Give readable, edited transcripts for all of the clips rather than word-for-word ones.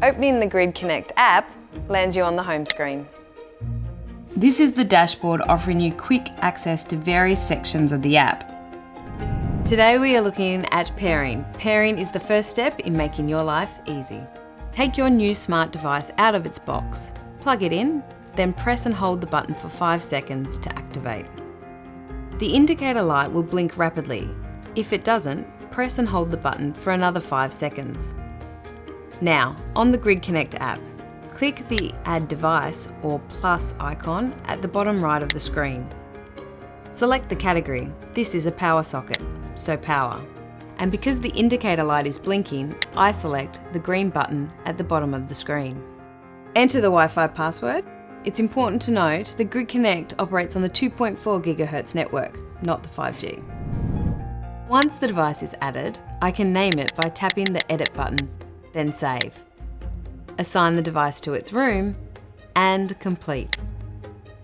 Opening the Grid Connect app lands you on the home screen. This is the dashboard offering you quick access to various sections of the app. Today we are looking at pairing. Pairing is the first step in making your life easy. Take your new smart device out of its box, plug it in, then press and hold the button for 5 seconds to activate. The indicator light will blink rapidly. If it doesn't, press and hold the button for another 5 seconds. Now, on the Grid Connect app, click the Add Device or plus icon at the bottom right of the screen. Select the category. This is a power socket, so power. And because the indicator light is blinking, I select the green button at the bottom of the screen. Enter the Wi-Fi password. It's important to note that Grid Connect operates on the 2.4 GHz network, not the 5G. Once the device is added, I can name it by tapping the Edit button, then Save. Assign the device to its room, and complete.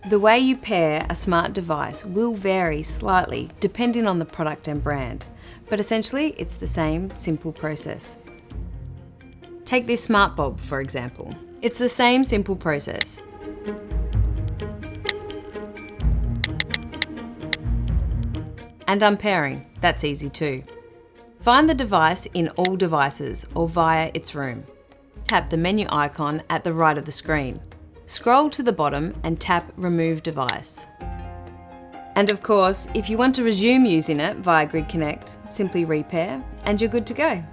The way you pair a smart device will vary slightly depending on the product and brand, but essentially it's the same simple process. Take this smart bulb, for example. It's the same simple process. And unpairing, that's easy too. Find the device in All Devices or via its room. Tap the menu icon at the right of the screen. Scroll to the bottom and tap Remove Device. And of course, if you want to resume using it via Grid Connect, simply repair and you're good to go.